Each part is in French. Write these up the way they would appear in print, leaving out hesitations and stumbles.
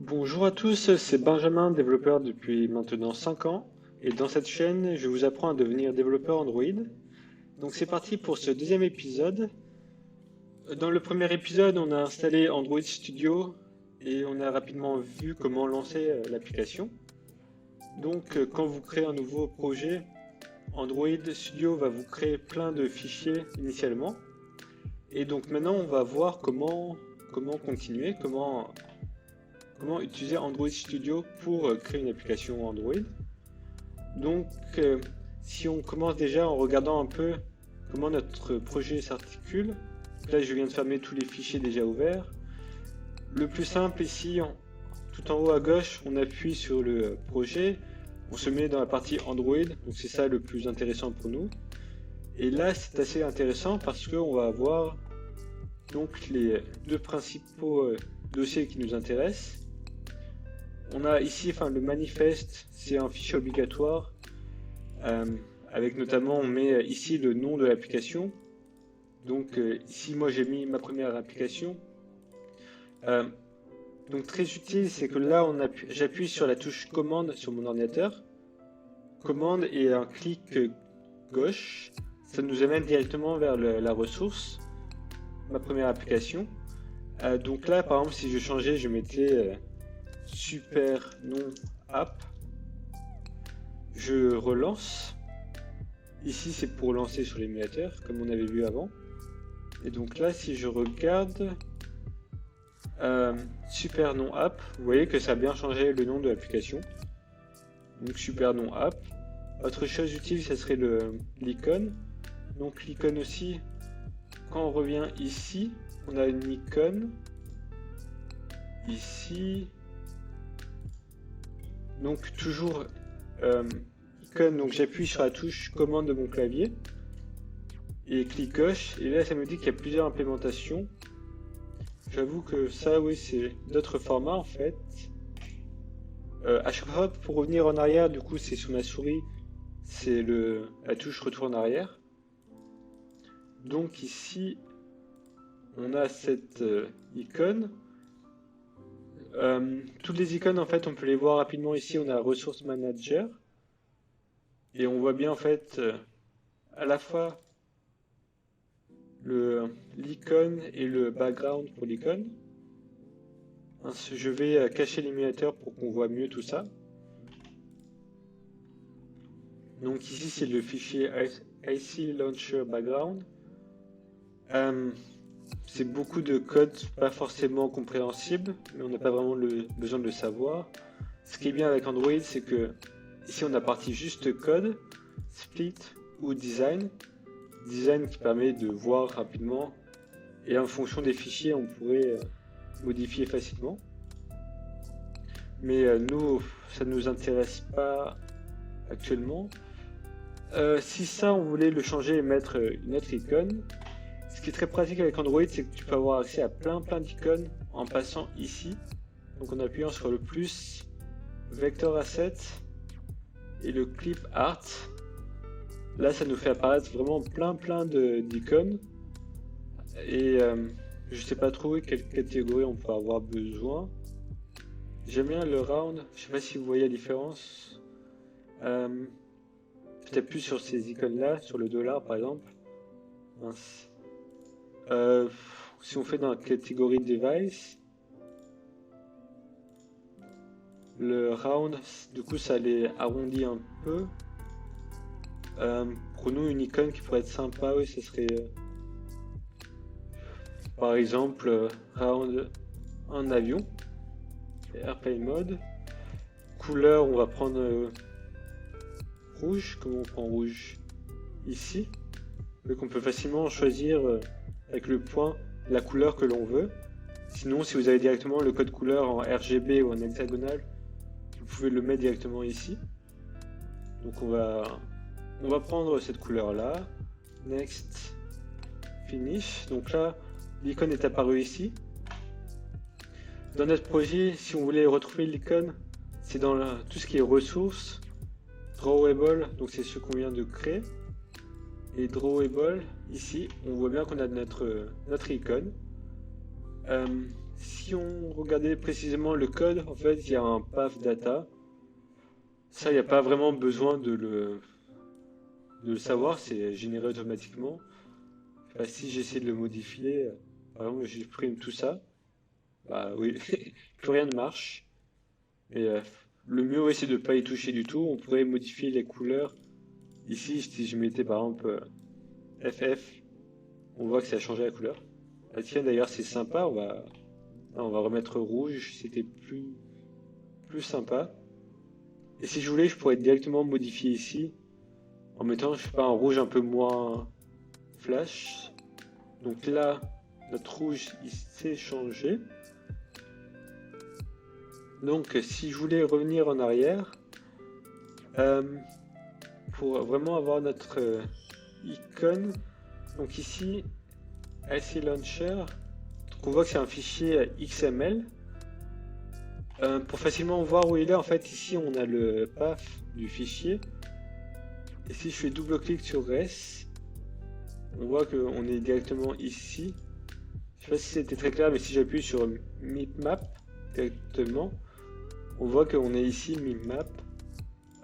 Bonjour à tous, c'est Benjamin, développeur depuis maintenant 5 ans, et dans cette chaîne, je vous apprends à devenir développeur Android. Donc c'est parti pour ce deuxième épisode. Dans le premier épisode, on a installé Android Studio et on a rapidement vu comment lancer l'application. Donc quand vous créez un nouveau projet, Android Studio va vous créer plein de fichiers initialement. Et donc maintenant, on va voir comment continuer, comment utiliser Android Studio pour créer une application Android. Donc, si on commence déjà en regardant un peu comment notre projet s'articule, là je viens de fermer tous les fichiers déjà ouverts. Le plus simple ici, tout en haut à gauche, on appuie sur le projet, on se met dans la partie Android, donc c'est ça le plus intéressant pour nous. Et là c'est assez intéressant parce qu'on va avoir donc les deux principaux dossiers qui nous intéressent. On a ici le manifeste, c'est un fichier obligatoire, avec notamment on met ici le nom de l'application. Donc ici moi j'ai mis ma première application. Donc très utile, c'est que là j'appuie sur la touche commande sur mon ordinateur. Commande et un clic gauche, ça nous amène directement vers la ressource, ma première application. Donc là par exemple si je changeais, je mettais super nom app. Je relance. Ici c'est pour lancer sur l'émulateur comme on avait vu avant. Et donc là si je regarde super nom app, vous voyez que ça a bien changé le nom de l'application. Donc super nom app. Autre chose utile, ça serait l'icône. Donc l'icône aussi, quand on revient ici, on a une icône. Ici. Donc toujours icône, donc j'appuie sur la touche commande de mon clavier et clic gauche, et là ça me dit qu'il y a plusieurs implémentations. J'avoue que ça, oui, c'est d'autres formats en fait. À chaque fois, pour revenir en arrière, du coup c'est sur ma souris, c'est la touche retour en arrière. Donc ici on a cette icône. Toutes les icônes en fait on peut les voir rapidement ici. On a Resource Manager et on voit bien en fait à la fois l'icône et le background pour l'icône. Je vais cacher l'émulateur pour qu'on voit mieux tout ça. Donc ici c'est le fichier IC Launcher Background. C'est beaucoup de code pas forcément compréhensible, mais on n'a pas vraiment besoin de le savoir. Ce qui est bien avec Android, c'est que ici on a partie juste code, split ou design. Design qui permet de voir rapidement, et en fonction des fichiers on pourrait modifier facilement. Mais nous, ça ne nous intéresse pas actuellement. Si ça on voulait le changer et mettre une autre icône, ce qui est très pratique avec Android, c'est que tu peux avoir accès à plein d'icônes en passant ici. Donc en appuyant sur le plus, Vector Asset et le Clip Art. Là ça nous fait apparaître vraiment plein d'icônes. Et je sais pas trop quelle catégorie on peut avoir besoin. J'aime bien le round, je sais pas si vous voyez la différence. Peut-être plus sur ces icônes là, sur le dollar par exemple. Mince. Si on fait dans la catégorie device, le round, du coup ça les arrondit un peu. Pour nous une icône qui pourrait être sympa, oui, ce serait par exemple round un avion, airplane mode. Couleur, on va prendre rouge, comme on prend rouge ici. Donc on peut facilement choisir avec le point la couleur que l'on veut. Sinon, si vous avez directement le code couleur en RGB ou en hexagonal, vous pouvez le mettre directement ici. Donc on va prendre cette couleur là. Next, finish. Donc là, l'icône est apparue ici. Dans notre projet, si on voulait retrouver l'icône, c'est dans tout ce qui est ressources, drawable, donc c'est ce qu'on vient de créer. Et drawable, ici, on voit bien qu'on a notre icône. si on regardait précisément le code, en fait, il y a un path data. Ça, il n'y a pas vraiment besoin de le savoir, c'est généré automatiquement. Enfin, si j'essaie de le modifier, par exemple, j'exprime tout ça, bah oui, plus rien ne marche. Et le mieux, oui, c'est de ne pas y toucher du tout. On pourrait modifier les couleurs. Ici, si je mettais par exemple FF, on voit que ça a changé la couleur. Ah, tiens, d'ailleurs, c'est sympa, on va remettre rouge, c'était plus sympa. Et si je voulais, je pourrais directement modifier ici, en mettant, je sais pas, un rouge un peu moins flash. Donc là, notre rouge, il s'est changé. Donc, si je voulais revenir en arrière, pour vraiment avoir notre icône, donc ici, IC Launcher, donc on voit que c'est un fichier XML. Pour facilement voir où il est, en fait, ici on a le path du fichier. Et si je fais double-clic sur res, on voit qu'on est directement ici. Je sais pas si c'était très clair, mais si j'appuie sur Mipmap directement, on voit qu'on est ici, Mipmap.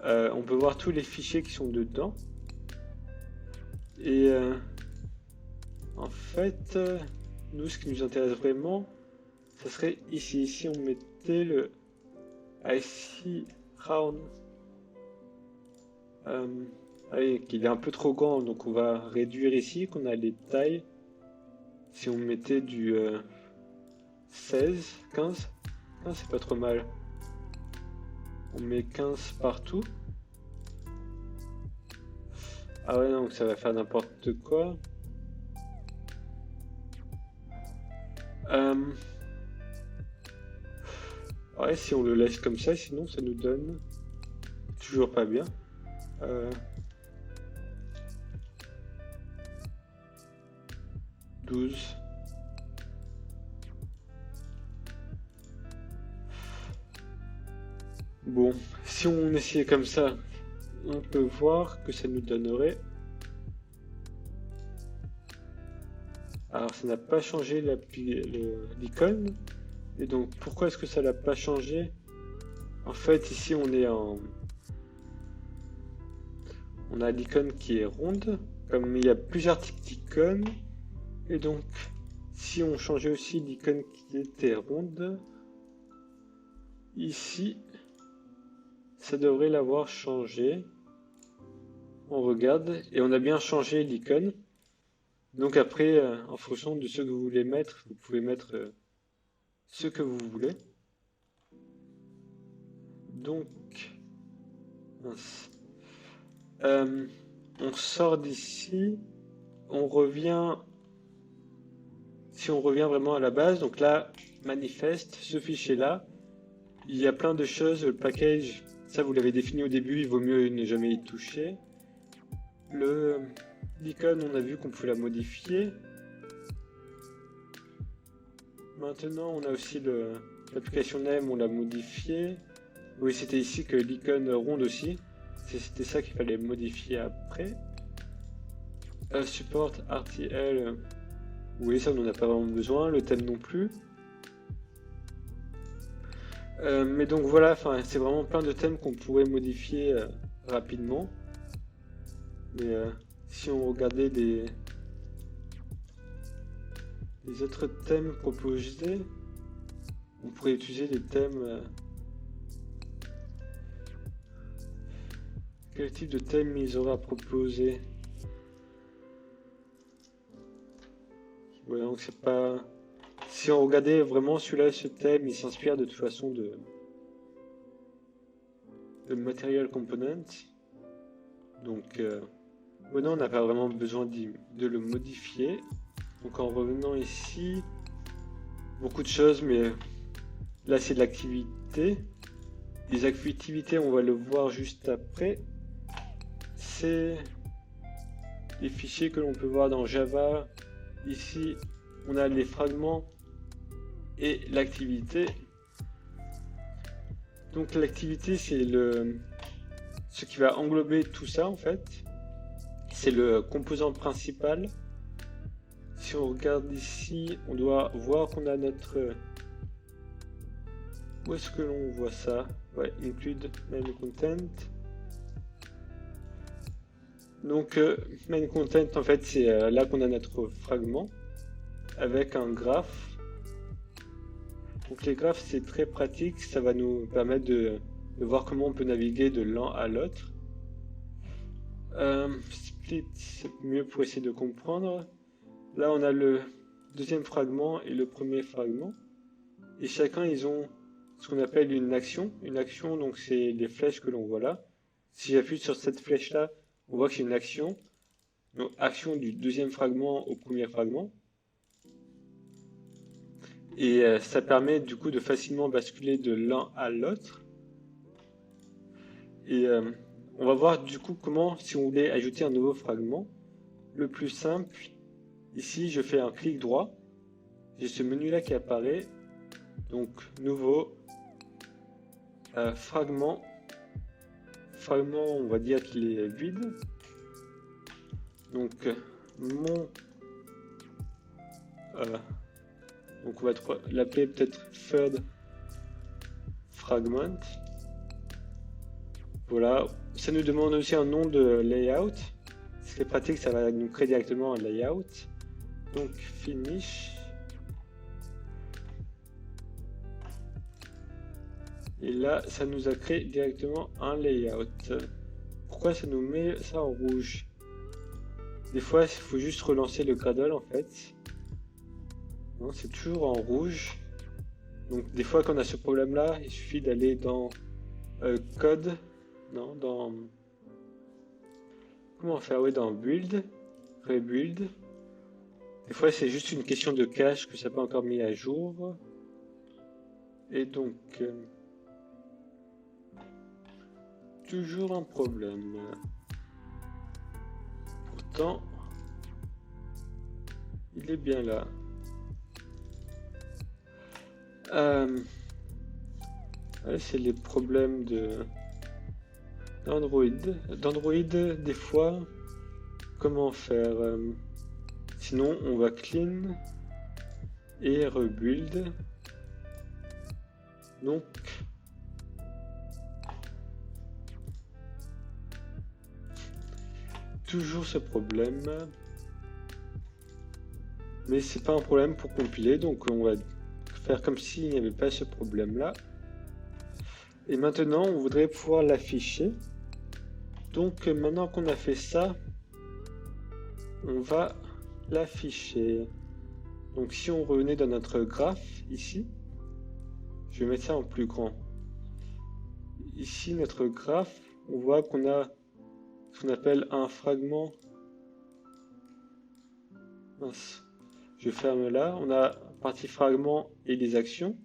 On peut voir tous les fichiers qui sont dedans. Et en fait, nous, ce qui nous intéresse vraiment, ça serait ici. Ici, on mettait le IC Round. Qu'il est un peu trop grand, donc on va réduire ici, qu'on a les tailles. Si on mettait du 16, 15, c'est pas trop mal. On met 15 partout. Ah ouais, donc ça va faire n'importe quoi. Ouais, si on le laisse comme ça, sinon ça nous donne toujours pas bien. 12. Bon, si on essayait comme ça, on peut voir que ça nous donnerait. Alors ça n'a pas changé l'icône. Et donc pourquoi est-ce que ça n'a pas changé? En fait ici on a l'icône qui est ronde. Comme il y a plusieurs types d'icônes. Et donc si on changeait aussi l'icône qui était ronde, ici ça devrait l'avoir changé. On regarde et on a bien changé l'icône. Donc après, en fonction de ce que vous voulez mettre, vous pouvez mettre ce que vous voulez. Donc, on sort d'ici, on revient. Si on revient vraiment à la base, donc là, manifeste, ce fichier-là, il y a plein de choses. Le package, ça vous l'avez défini au début, il vaut mieux ne jamais y toucher. L'icône, on a vu qu'on pouvait la modifier. Maintenant, on a aussi l'application name, on l'a modifié. Oui, c'était ici que l'icône ronde aussi. C'était ça qu'il fallait modifier après. Support RTL. Oui, ça on n'en a pas vraiment besoin. Le thème non plus. Mais donc voilà, c'est vraiment plein de thèmes qu'on pourrait modifier rapidement. Mais si on regardait les autres thèmes proposés, on pourrait utiliser des thèmes. Quel type de thème ils auraient à proposer? Voilà, donc c'est pas. Si on regardait vraiment celui-là, ce thème, il s'inspire de toute façon de Material Component. Donc maintenant on n'a pas vraiment besoin de le modifier. Donc en revenant ici, beaucoup de choses, mais là c'est de l'activité. Les activités, on va le voir juste après. C'est les fichiers que l'on peut voir dans Java. Ici, on a les fragments et l'activité. Donc l'activité, c'est ce qui va englober tout ça en fait. C'est le composant principal. Si on regarde ici, on doit voir qu'on a notre Où est-ce que l'on voit ça? Ouais, include main content. Donc main content, en fait, c'est là qu'on a notre fragment avec un graphe. Donc les graphes, c'est très pratique, ça va nous permettre de voir comment on peut naviguer de l'un à l'autre. Split, c'est mieux pour essayer de comprendre. Là, on a le deuxième fragment et le premier fragment. Et chacun, ils ont ce qu'on appelle une action. Une action, donc c'est les flèches que l'on voit là. Si j'appuie sur cette flèche-là, on voit que c'est une action. Donc action du deuxième fragment au premier fragment. Et ça permet du coup de facilement basculer de l'un à l'autre. Et on va voir du coup comment, si on voulait ajouter un nouveau fragment, le plus simple, ici je fais un clic droit, j'ai ce menu là qui apparaît, donc nouveau, fragment, on va dire qu'il est vide, donc donc on va l'appeler peut-être third fragment. Voilà, ça nous demande aussi un nom de layout. Ce qui est pratique, ça va nous créer directement un layout. Donc finish. Et là, ça nous a créé directement un layout. Pourquoi ça nous met ça en rouge? Des fois, il faut juste relancer le Gradle en fait. Non, c'est toujours en rouge. Donc des fois, quand on a ce problème-là, il suffit d'aller dans code. Non, dans... Comment faire? Oui, dans build, rebuild. Des fois, c'est juste une question de cache que ça n'a pas encore mis à jour. Et donc, toujours un problème. Pourtant, il est bien là. Ouais, c'est les problèmes d'Android. Des fois, comment faire? Sinon, on va clean et rebuild. Donc, toujours ce problème. Mais c'est pas un problème pour compiler, donc on va faire comme s'il n'y avait pas ce problème-là. Et maintenant, on voudrait pouvoir l'afficher. Donc maintenant qu'on a fait ça, on va l'afficher. Donc si on revenait dans notre graphe ici, je vais mettre ça en plus grand. Ici, notre graphe, on voit qu'on a ce qu'on appelle un fragment. Mince. Je ferme là. On a partie fragment et les actions.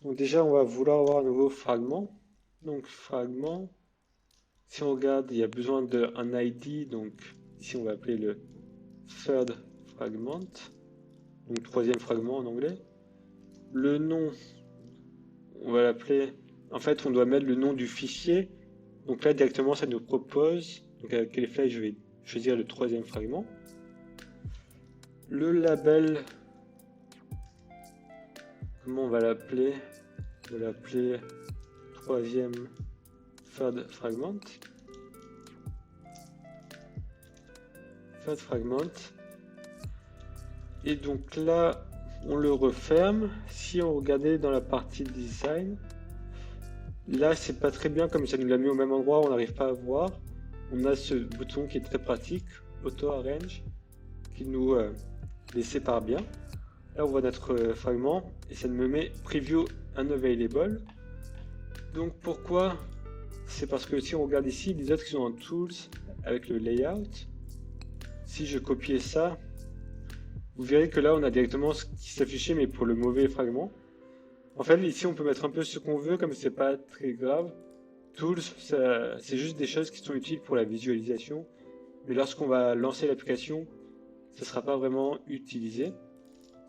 Donc déjà, on va vouloir avoir un nouveau fragment. Donc fragment. Si on regarde, il y a besoin d'un ID. Donc ici, on va appeler le third fragment. Donc troisième fragment en anglais. Le nom, on va l'appeler... En fait, on doit mettre le nom du fichier. Donc là, directement, ça nous propose... Donc avec les flèches, je vais choisir le troisième fragment. Le label... Comment on va l'appeler? On va l'appeler troisième third fragment. Third fragment. Et donc là, on le referme. Si on regardait dans la partie design, là, c'est pas très bien comme ça nous l'a mis au même endroit, on n'arrive pas à voir. On a ce bouton qui est très pratique, Auto Arrange, qui nous les sépare bien. Là, on voit notre fragment et ça me met Preview Unavailable. Donc pourquoi? C'est parce que si on regarde ici, les autres qui sont en Tools avec le Layout, si je copiais ça, vous verrez que là, on a directement ce qui s'affichait, mais pour le mauvais fragment. En fait, ici, on peut mettre un peu ce qu'on veut, comme c'est pas très grave. Tools, c'est juste des choses qui sont utiles pour la visualisation. Mais lorsqu'on va lancer l'application, ça sera pas vraiment utilisé.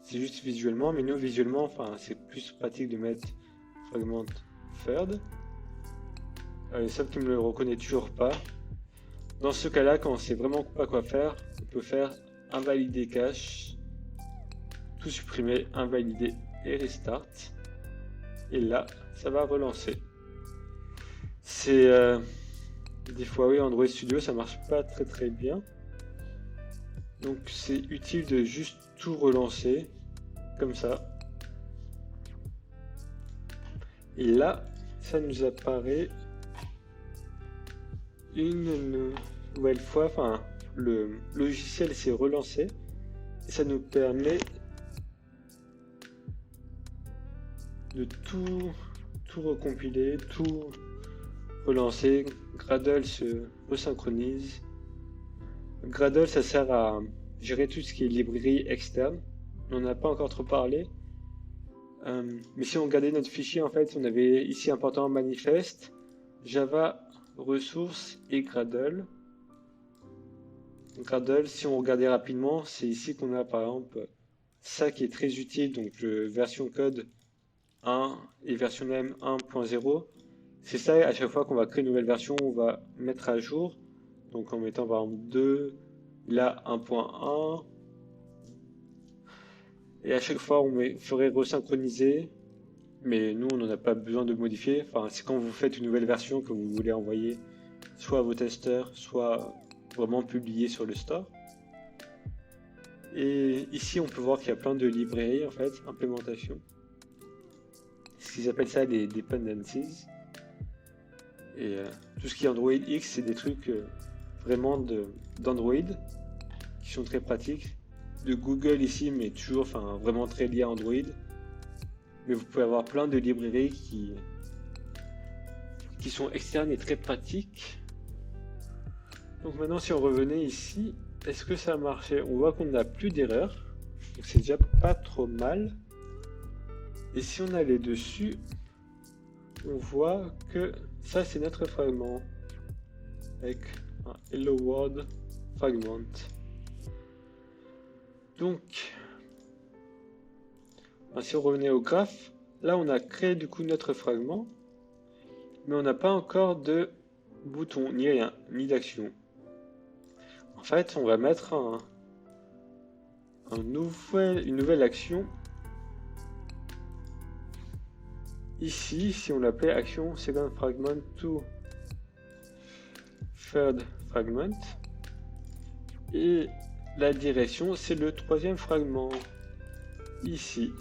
C'est juste visuellement, mais nous, visuellement, enfin, c'est plus pratique de mettre fragment third. Sauf qu'il me le reconnaît toujours pas. Dans ce cas-là, quand on sait vraiment pas quoi faire, on peut faire invalider cache, tout supprimer, invalider et restart. Et là, ça va relancer. C'est des fois, oui, Android Studio, ça marche pas très bien. Donc c'est utile de juste tout relancer comme ça. Et là, ça nous apparaît une nouvelle fois. Enfin, le logiciel s'est relancé et ça nous permet de tout recompiler, tout relancer. Gradle se resynchronise. Gradle, ça sert à gérer tout ce qui est librairie externe. On n'en a pas encore trop parlé. Mais si on regardait notre fichier, en fait, on avait ici important manifeste, Java, ressources et Gradle. Gradle, si on regardait rapidement, c'est ici qu'on a par exemple ça qui est très utile, donc le version code 1 et version M 1.0. C'est ça, à chaque fois qu'on va créer une nouvelle version, on va mettre à jour. Donc en mettant par exemple 2, là 1.1. Et à chaque fois, on ferait resynchroniser. Mais nous, on n'en a pas besoin de modifier. Enfin, c'est quand vous faites une nouvelle version que vous voulez envoyer soit à vos testeurs, soit vraiment publier sur le store. Et ici, on peut voir qu'il y a plein de librairies, en fait, implémentation. Ce qu'ils appellent ça des dependencies. Et tout ce qui est Android X, c'est des trucs vraiment d'Android qui sont très pratiques. De Google ici, mais toujours vraiment très lié à Android. Mais vous pouvez avoir plein de librairies qui sont externes et très pratiques. Donc maintenant, si on revenait ici, est-ce que ça a marché? On voit qu'on n'a plus d'erreur, donc c'est déjà pas trop mal. Et si on allait dessus, on voit que ça c'est notre fragment avec un Hello World fragment. Donc, si on revenait au graphe, là on a créé du coup notre fragment, mais on n'a pas encore de bouton, ni rien, ni d'action. En fait, on va mettre une nouvelle action ici, si on l'appelait action second fragment to third fragment, et la direction c'est le troisième fragment ici.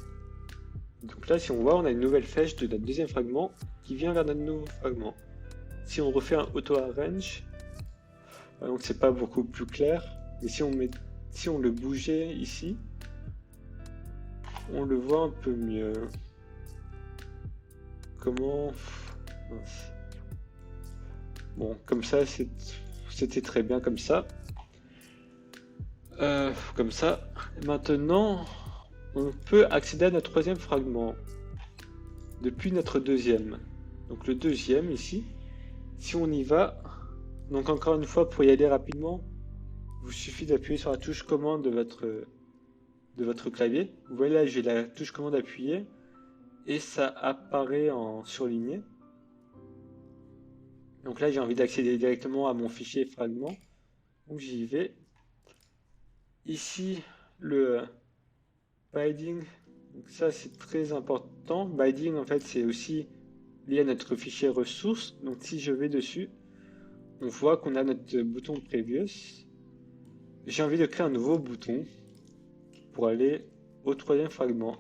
Donc là, si on voit, on a une nouvelle flèche de notre deuxième fragment qui vient vers notre nouveau fragment. Si on refait un auto arrange, donc c'est pas beaucoup plus clair, mais si on le bougeait ici, on le voit un peu mieux. Comment? Mince. Bon, comme ça, c'était très bien comme ça. Comme ça. Maintenant, on peut accéder à notre troisième fragment depuis notre deuxième. Donc le deuxième ici, si on y va, donc encore une fois, pour y aller rapidement, il vous suffit d'appuyer sur la touche commande de votre clavier. Vous voyez là, j'ai la touche commande appuyée et ça apparaît en surligné. Donc là, j'ai envie d'accéder directement à mon fichier fragment. Donc j'y vais. Ici, le binding, donc ça c'est très important. Binding, en fait, c'est aussi lié à notre fichier ressources. Donc si je vais dessus, on voit qu'on a notre bouton previous. J'ai envie de créer un nouveau bouton pour aller au troisième fragment.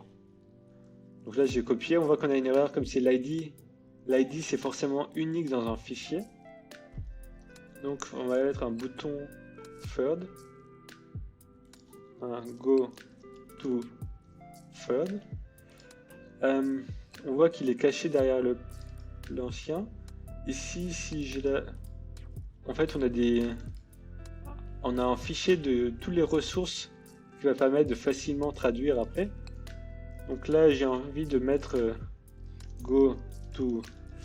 Donc là, j'ai copié. On voit qu'on a une erreur comme c'est l'ID. L'ID, c'est forcément unique dans un fichier. Donc, on va mettre un bouton third. Un go to third. On voit qu'il est caché derrière l'ancien. Ici, si j'ai la... En fait, on a un fichier de toutes les ressources qui va permettre de facilement traduire après. Donc là, j'ai envie de mettre go to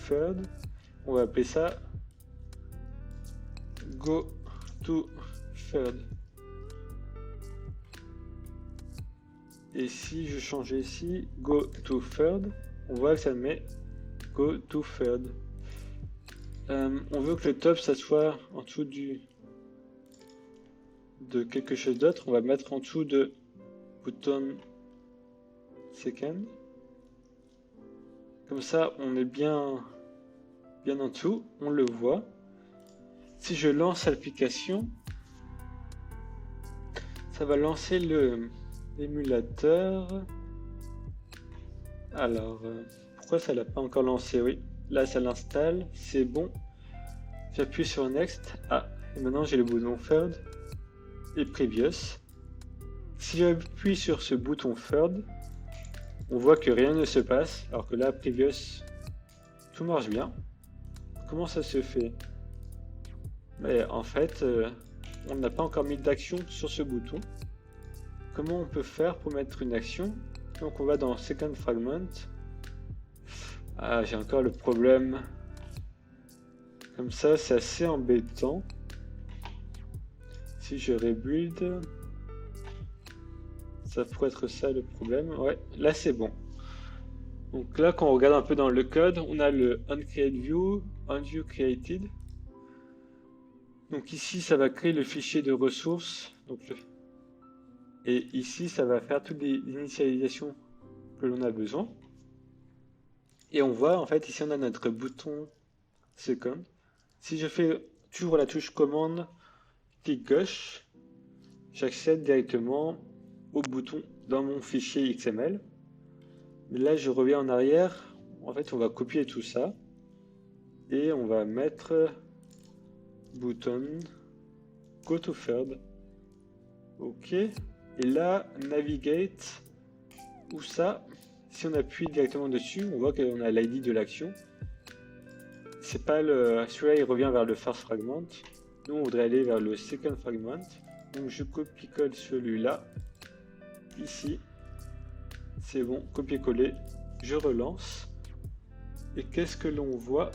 third. On va appeler ça go to third. Et si je changeais ici go to third, on voit que ça met go to third. On veut que le top ça soit en dessous de quelque chose d'autre. On va mettre en dessous de button second. Comme ça, on est bien en dessous, on le voit. Si je lance l'application, ça va lancer l'émulateur. Alors, pourquoi ça l'a pas encore lancé? Oui, là ça l'installe, c'est bon. J'appuie sur Next. Ah, et maintenant j'ai le bouton Third et Previous. Si j'appuie sur ce bouton Third, on voit que rien ne se passe, alors que là, Previous, tout marche bien. Comment ça se fait? Mais en fait, on n'a pas encore mis d'action sur ce bouton. Comment on peut faire pour mettre une action? Donc on va dans Second Fragment. Ah, j'ai encore le problème. Comme ça, c'est assez embêtant. Si je rebuild, ça pourrait être ça le problème. Ouais, là c'est bon. Donc là, quand on regarde un peu dans le code, on a le onCreateView, onViewCreated. Donc ici, ça va créer le fichier de ressources. Et ici, ça va faire toutes les initialisations que l'on a besoin. Et on voit, en fait, ici, on a notre bouton Second. Si je fais toujours la touche commande, clic gauche, j'accède directement au bouton dans mon fichier XML. Mais là, je reviens en arrière. En fait, on va copier tout ça. Et on va mettre bouton go to third. OK. Et là, navigate. Où ça? Si on appuie directement dessus, on voit qu'on a l'ID de l'action. C'est pas celui-là, il revient vers le first fragment. Nous, on voudrait aller vers le second fragment. Donc, je copie-colle celui-là. Ici. C'est bon, copier-coller. Je relance. Et qu'est-ce que l'on voit?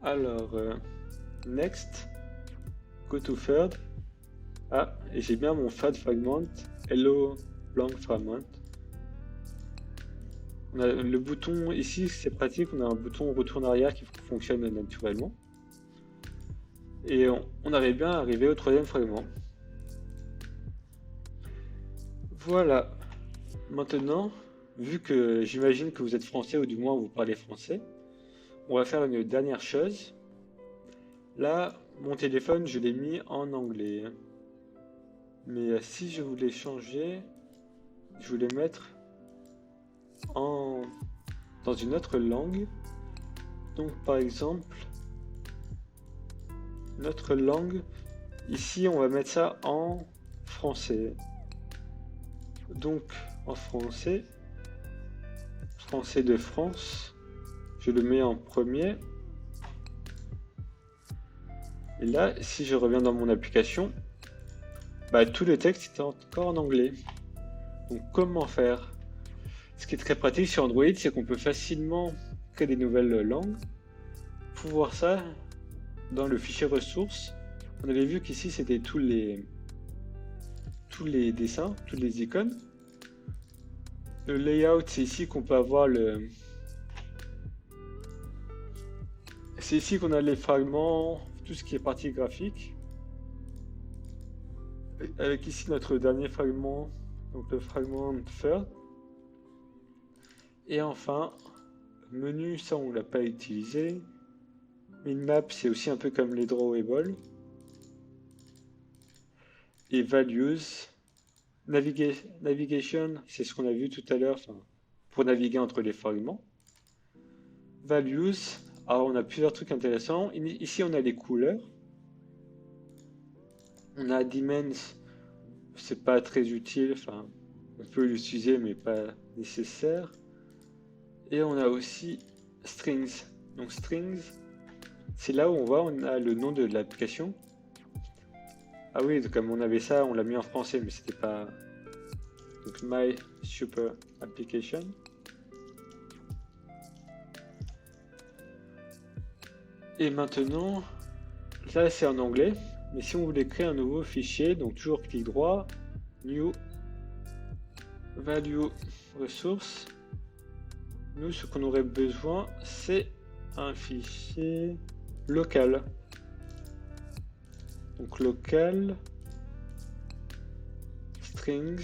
Alors, next, go to third. Ah, et j'ai bien mon third fragment, hello blank fragment. On a le bouton ici, c'est pratique, on a un bouton retour en arrière qui fonctionne naturellement. Et on arrive bien à arriver au troisième fragment. Voilà. Maintenant, vu que j'imagine que vous êtes français ou du moins vous parlez français, on va faire une dernière chose. Là, mon téléphone, je l'ai mis en anglais. Mais si je voulais changer, je voulais mettre dans une autre langue. Donc par exemple, notre langue, ici on va mettre ça en français. Donc en français, français de France, je le mets en premier. Et là, si je reviens dans mon application, bah, tout le texte est encore en anglais. Donc comment faire? Ce qui est très pratique sur Android, c'est qu'on peut facilement créer des nouvelles langues. Pour voir ça, dans le fichier ressources, on avait vu qu'ici c'était tous les dessins, toutes les icônes. Le layout, c'est ici qu'on peut avoir c'est ici qu'on a les fragments, tout ce qui est partie graphique. Avec ici notre dernier fragment, donc le fragment third. Et enfin, menu, ça on l'a pas utilisé. Minmap, c'est aussi un peu comme les drawable. Et values, navigation, c'est ce qu'on a vu tout à l'heure, pour naviguer entre les fragments. Values, alors on a plusieurs trucs intéressants. Ici on a les couleurs. On a Dimens, c'est pas très utile, enfin on peut l'utiliser mais pas nécessaire. Et on a aussi strings. Donc strings, c'est là où on a le nom de l'application. Ah oui, comme on avait ça, on l'a mis en français, mais c'était pas. Donc My Super Application. Et maintenant, là c'est en anglais, mais si on voulait créer un nouveau fichier, donc toujours clic droit, New, Value, Ressources. Nous, ce qu'on aurait besoin, c'est un fichier local. Donc local, strings,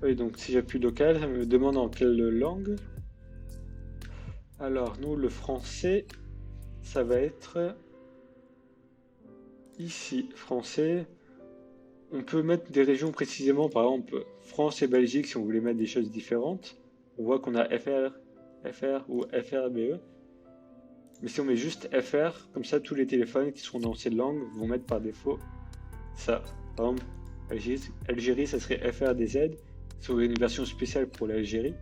Oui, donc si j'appuie local, ça me demande en quelle langue. Alors, nous, le français, ça va être ici, français. On peut mettre des régions précisément, par exemple, France et Belgique, si on voulait mettre des choses différentes. On voit qu'on a FR, FR ou FRBE. Mais si on met juste FR, comme ça, tous les téléphones qui seront dans ces langues vont mettre par défaut ça. Par exemple, Algérie, ça serait FRDZ. Ça aurait une version spéciale pour l'Algérie.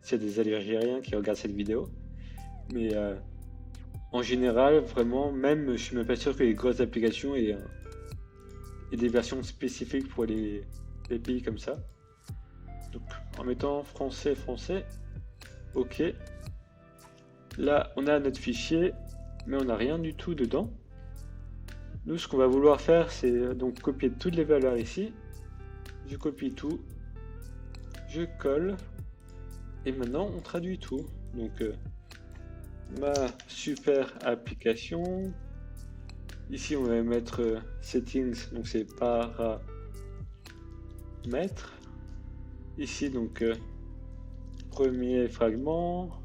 S'il y a des Algériens qui regardent cette vidéo. Mais en général, vraiment, même, je suis même pas sûr que les grosses applications aient des versions spécifiques pour les pays comme ça. Donc, en mettant français, français, ok. Là, on a notre fichier, mais on n'a rien du tout dedans. Nous, ce qu'on va vouloir faire, c'est donc copier toutes les valeurs ici. Je copie tout, je colle, et maintenant on traduit tout. Donc, ma super application. Ici, on va mettre settings, donc c'est paramètres. Ici, donc, premier fragment.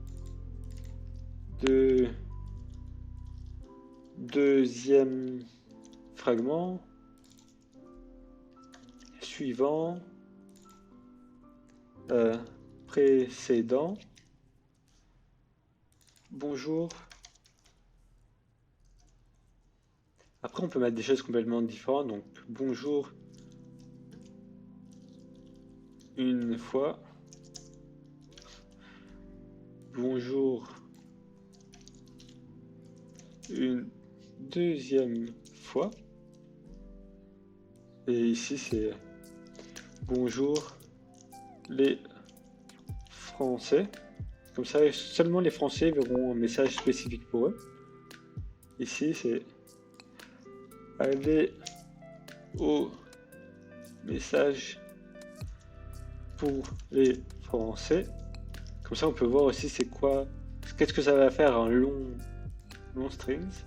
Deuxième fragment. Suivant. Précédent. Bonjour. Après, on peut mettre des choses complètement différentes. Donc, bonjour une fois. Bonjour une deuxième fois. Et ici, c'est bonjour les Français. Comme ça, seulement les Français verront un message spécifique pour eux. Ici, c'est aller au message pour les Français. Comme ça, on peut voir aussi c'est quoi, qu'est-ce que ça va faire un long strings.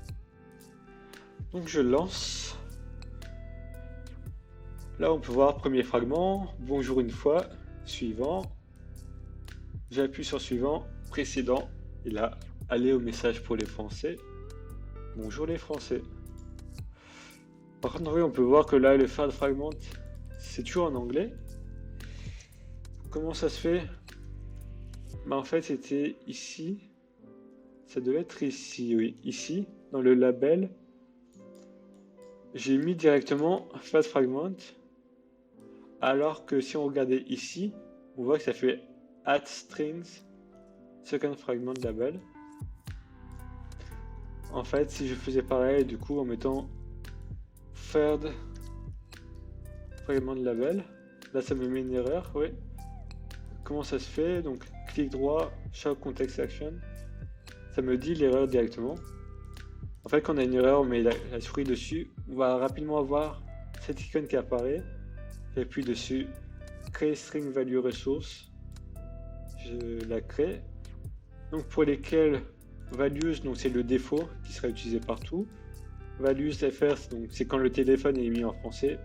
Donc je lance. Là, on peut voir premier fragment, bonjour une fois, suivant. J'appuie sur suivant, précédent, et là, aller au message pour les Français. Bonjour les Français. Par contre, oui, on peut voir que là, le third fragment, c'est toujours en anglais. Comment ça se fait? En fait, c'était ici. Ça devait être ici, oui. Ici, dans le label, j'ai mis directement third fragment. Alors que si on regardait ici, on voit que ça fait add strings second fragment label. En fait, si je faisais pareil, du coup, en mettant third fragment label, là, ça me met une erreur, oui. Comment ça se fait? Donc, clic droit, show context action. Ça me dit l'erreur directement. En fait, quand on a une erreur, on met la souris dessus. On va rapidement avoir cette icône qui apparaît. J'appuie dessus, créer string value resource. Je la crée. Donc, pour lesquels values, donc c'est le défaut qui sera utilisé partout. Values fr, donc c'est quand le téléphone est mis en français.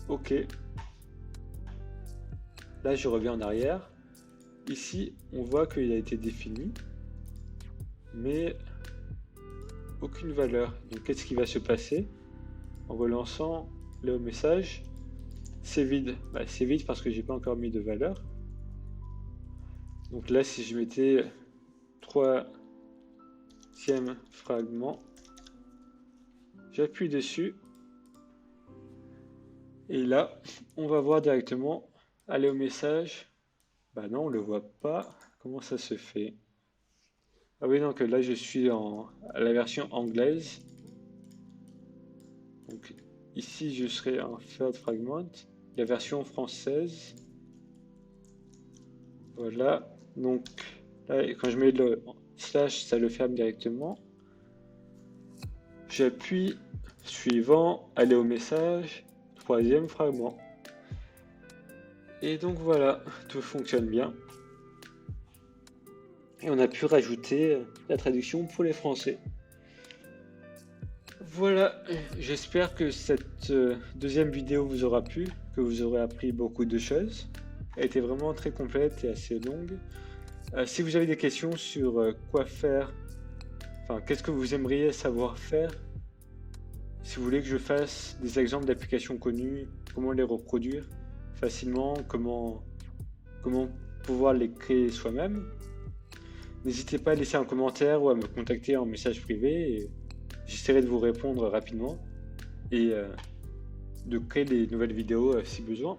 OK. Là, je reviens en arrière. Ici, on voit qu'il a été défini, mais aucune valeur. Donc, qu'est-ce qui va se passer en relançant le message? C'est vide. C'est vide parce que j'ai pas encore mis de valeur. Donc là, si je mettais troisième fragment, j'appuie dessus. Et là, on va voir directement aller au message. Bah non, on le voit pas. Comment ça se fait? Ah oui, donc là, je suis à la version anglaise. Donc ici, je serai en third fragment. La version française. Voilà. Donc là, quand je mets le slash, ça le ferme directement. J'appuie suivant, aller au message, troisième fragment. Et donc voilà, tout fonctionne bien. Et on a pu rajouter la traduction pour les Français. Voilà, j'espère que cette deuxième vidéo vous aura plu, que vous aurez appris beaucoup de choses. Elle était vraiment très complète et assez longue. Si vous avez des questions sur quoi faire, enfin, qu'est-ce que vous aimeriez savoir faire, si vous voulez que je fasse des exemples d'applications connues, comment les reproduire facilement, comment pouvoir les créer soi-même, n'hésitez pas à laisser un commentaire ou à me contacter en message privé et j'essaierai de vous répondre rapidement et de créer des nouvelles vidéos si besoin.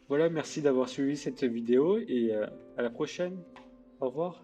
Voilà, merci d'avoir suivi cette vidéo et à la prochaine. Au revoir.